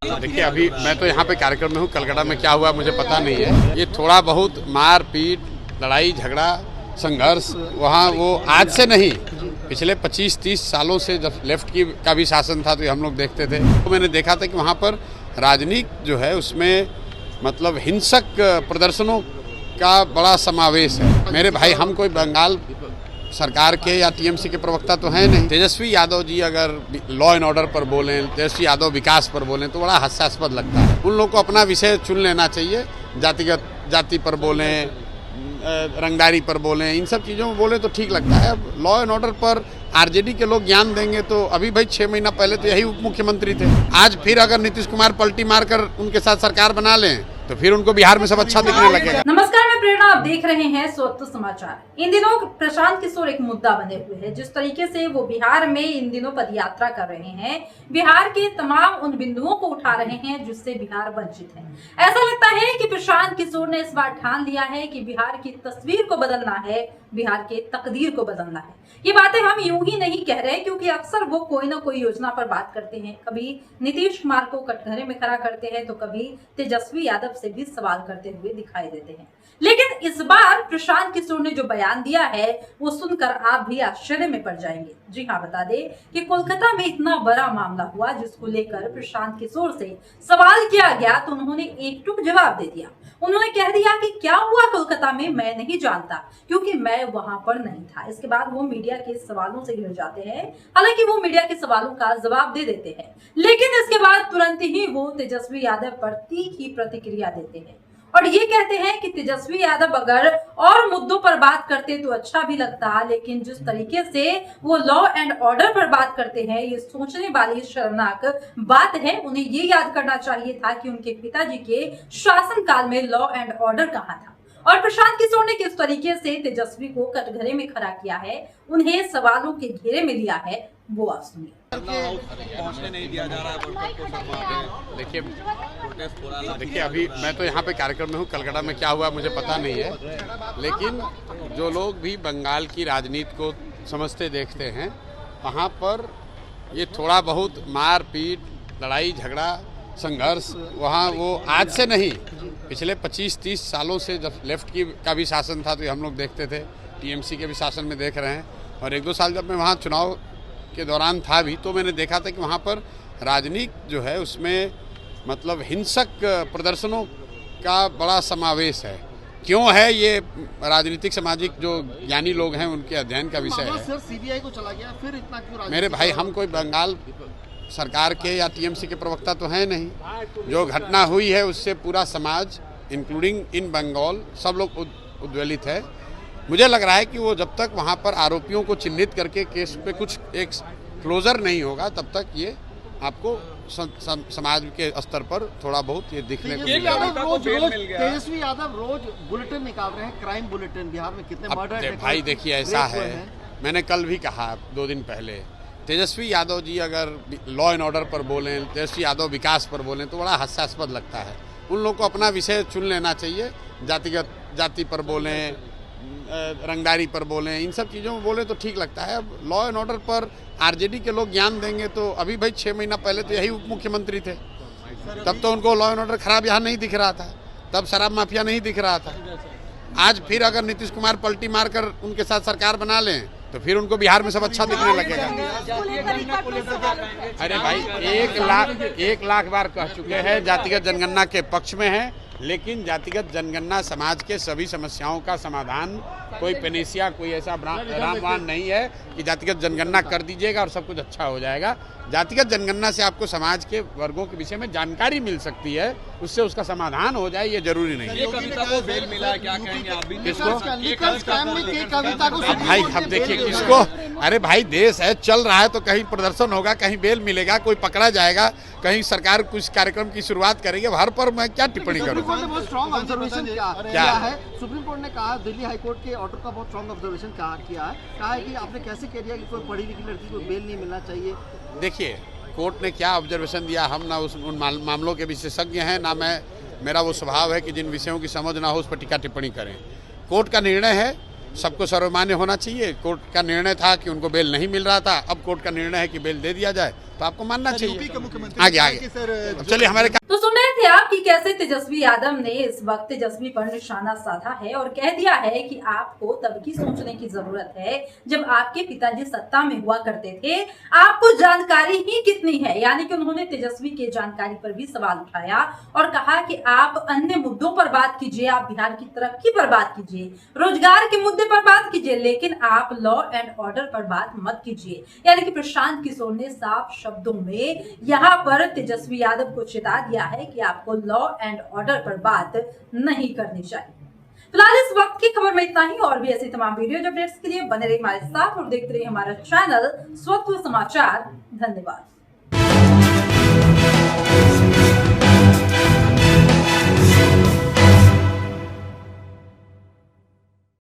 देखिए, अभी मैं तो यहाँ पे कार्यक्रम में हूँ। कलकत्ता में क्या हुआ मुझे पता नहीं है। ये थोड़ा बहुत मार पीट, लड़ाई झगड़ा, संघर्ष वहाँ वो आज से नहीं, पिछले 25-30 सालों से जब लेफ्ट का भी शासन था तो हम लोग देखते थे। तो मैंने देखा था कि वहाँ पर राजनीति जो है उसमें मतलब हिंसक प्रदर्शनों का बड़ा समावेश है। मेरे भाई, हम कोई बंगाल सरकार के या टीएमसी के प्रवक्ता तो हैं नहीं। तेजस्वी यादव जी अगर लॉ एंड ऑर्डर पर बोलें, तेजस्वी यादव विकास पर बोलें तो बड़ा हास्यास्पद लगता है। उन लोगों को अपना विषय चुन लेना चाहिए। जाति पर बोलें, रंगदारी पर बोलें, इन सब चीज़ों में बोले तो ठीक लगता है। अब लॉ एंड ऑर्डर पर आरजेडी के लोग ज्ञान देंगे तो अभी भाई 6 महीना पहले तो यही उप मुख्यमंत्री थे। आज फिर अगर नीतीश कुमार पलटी मारकर उनके साथ सरकार बना लें तो फिर उनको बिहार में सब अच्छा दिखने लगेगा। नमस्कार, मैं प्रेरणा, आप देख रहे हैं स्वतः समाचार। इन दिनों प्रशांत किशोर एक मुद्दा बने हुए हैं। जिस तरीके से वो बिहार में इन दिनों पदयात्रा कर रहे हैं, बिहार के तमाम उन बिंदुओं को उठा रहे हैं जिससे बिहार वंचित है। ऐसा लगता है कि प्रशांत किशोर ने इस बार ठान लिया है कि बिहार की तस्वीर को बदलना है, बिहार के तकदीर को बदलना है। ये बातें हम यूं ही नहीं कह रहे, क्योंकि अक्सर वो कोई ना कोई योजना पर बात करते हैं। कभी नीतीश कुमार को कटघरे में खड़ा करते हैं तो कभी तेजस्वी यादव से भी सवाल करते हुए दिखाई देते हैं। लेकिन इस बार प्रशांत किशोर ने जो बयान दिया है वो सुनकर आप भी आश्चर्य में पड़ जाएंगे। जी हाँ, बता दें कि कोलकाता में इतना बड़ा मामला हुआ जिसको लेकर प्रशांत किशोर से सवाल किया गया तो उन्होंने एकटुक जवाब दे दिया। उन्होंने कह दिया कि क्या हुआ कोलकाता में मैं नहीं जानता, क्योंकि मैं वहां पर नहीं था। इसके बाद वो मीडिया के सवालों से घिर जाते हैं। हालांकि वो मीडिया के सवालों का जवाब दे देते हैं, लेकिन इसके बाद तुरंत ही वो तेजस्वी यादव पर तीखी प्रतिक्रिया देते हैं और ये कहते हैं कि तेजस्वी यादव अगर और मुद्दों पर बात करते तो अच्छा भी लगता, लेकिन जिस तरीके से वो लॉ एंड ऑर्डर पर बात करते हैं ये सोचने वाली शर्मनाक बात है। उन्हें ये याद करना चाहिए था कि उनके पिताजी के शासनकाल में लॉ एंड ऑर्डर कहाँ था और प्रशांत किशोर ने किस तरीके से तेजस्वी को कटघरे में खड़ा किया है, उन्हें सवालों के घेरे में लिया है, वो आप सुनिए। पहुंचने नहीं दिया जा रहा है। देखिए, अभी मैं तो यहाँ पे कार्यक्रम में हूँ। कलकत्ता में क्या हुआ मुझे पता नहीं है, लेकिन जो लोग भी बंगाल की राजनीति को समझते देखते हैं, वहाँ पर ये थोड़ा बहुत मार पीट, लड़ाई झगड़ा, संघर्ष वहाँ वो आज से नहीं, पिछले 25-30 सालों से जब लेफ्ट का भी शासन था तो हम लोग देखते थे। टीएमसी के भी शासन में देख रहे हैं। और 1-2 साल जब मैं वहाँ चुनाव के दौरान था भी तो मैंने देखा था कि वहाँ पर राजनीति जो है उसमें मतलब हिंसक प्रदर्शनों का बड़ा समावेश है। क्यों है ये राजनीतिक सामाजिक जो ज्ञानी लोग हैं उनके अध्ययन का विषय है। सर सीबीआई को चला गया, फिर इतना क्यों? मेरे भाई, हम कोई बंगाल सरकार के या टीएमसी के प्रवक्ता तो हैं नहीं। जो घटना हुई है उससे पूरा समाज इंक्लूडिंग इन बंगाल सब लोग उद्वेलित है। मुझे लग रहा है कि वो जब तक वहाँ पर आरोपियों को चिन्हित करके केस पे कुछ एक क्लोजर नहीं होगा तब तक ये आपको समाज के स्तर पर थोड़ा बहुत ये दिखने को मिलेगा। तेजस्वी यादव रोज बुलेटिन निकाल रहे हैं, क्राइम बुलेटिन। बिहार में कितने मर्डर है? भाई देखिए, ऐसा है, मैंने कल भी कहा 2 दिन पहले, तेजस्वी यादव जी अगर लॉ एंड ऑर्डर पर बोलें, तेजस्वी यादव विकास पर बोलें तो बड़ा हास्यास्पद लगता है। उन लोगों को अपना विषय चुन लेना चाहिए। जाति पर बोलें, रंगदारी पर बोलें, इन सब चीज़ों में बोले तो ठीक लगता है। अब लॉ एंड ऑर्डर पर आरजेडी के लोग ज्ञान देंगे तो अभी भाई 6 महीना पहले तो यही उप मुख्यमंत्री थे। तब तो उनको लॉ एंड ऑर्डर खराब यहाँ नहीं दिख रहा था, तब शराब माफिया नहीं दिख रहा था। आज फिर अगर नीतीश कुमार पलटी मारकर उनके साथ सरकार बना लें तो फिर उनको बिहार में सब अच्छा दिखने लगेगा। अरे भाई, 1 लाख बार कह चुके हैं जातिगत जनगणना के पक्ष में है, लेकिन जातिगत जनगणना समाज के सभी समस्याओं का समाधान, कोई पेनेसिया, कोई ऐसा रामबाण नहीं है कि जातिगत जनगणना कर दीजिएगा और सब कुछ अच्छा हो जाएगा। जातिगत जनगणना से आपको समाज के वर्गों के विषय में जानकारी मिल सकती है, उससे उसका समाधान हो जाए, ये जरूरी नहीं है। कविता को बेल मिला, क्या कहेंगे आप? किसको? कविता को भाई अब देखिए किसको, अरे भाई देश है, चल रहा है तो कहीं प्रदर्शन होगा, कहीं बेल मिलेगा, कोई पकड़ा जाएगा, कहीं सरकार कुछ कार्यक्रम की शुरुआत करेगी। हर पर मैं क्या टिप्पणी करूँ? सुप्रीम कोर्ट ने बहुत स्ट्रॉन्ग ऑब्जर्वेशन किया है। सुप्रीम कोर्ट ने कहा, दिल्ली हाईकोर्ट के ऑर्डर का बहुत स्ट्रॉन्ग ऑब्जर्वेशन किया है। कहा है कि आपने कैसे कह दिया कि कोई पढ़ी लिखी लड़की को बेल नहीं मिलना चाहिए। देखिए, कोर्ट ने क्या ऑब्जर्वेशन दिया, हम ना उन मामलों के विशेषज्ञ हैं, ना मेरा वो स्वभाव है कि जिन विषयों की समझ ना हो उस पर टीका टिप्पणी करें। कोर्ट का निर्णय है सबको सर्वमान्य होना चाहिए। कोर्ट का निर्णय था कि उनको बेल नहीं मिल रहा था, अब कोर्ट का निर्णय है कि बेल दे दिया जाए, तो आपको मानना चाहिए। आगे आगे चलिए हमारे तो सुन रहे थे आप कि कैसे तेजस्वी यादव ने इस वक्त तेजस्वी पर निशाना साधा है और कह दिया है कि आपको तब की सोचने की जरूरत है जब आपके पिताजी सत्ता में हुआ करते थे, आपको जानकारी ही कितनी है। यानी कि उन्होंने तेजस्वी के जानकारी पर भी सवाल उठाया और कहा कि आप अन्य मुद्दों पर बात कीजिए, आप बिहार की तरक्की पर बात कीजिए, रोजगार के मुद्दे पर बात कीजिए, लेकिन आप लॉ एंड ऑर्डर पर बात मत कीजिए। यानी कि प्रशांत किशोर ने साफ शब्दों में यहाँ पर तेजस्वी यादव को चेता दिया है कि आपको लॉ एंड ऑर्डर पर बात नहीं करनी चाहिए। फिलहाल इस वक्त की खबर में इतना ही। और भी ऐसी तमाम वीडियो अपडेट्स के लिए बने रहिए हमारे साथ और देखते रहिए हमारा चैनल स्वतंत्र समाचार। धन्यवाद।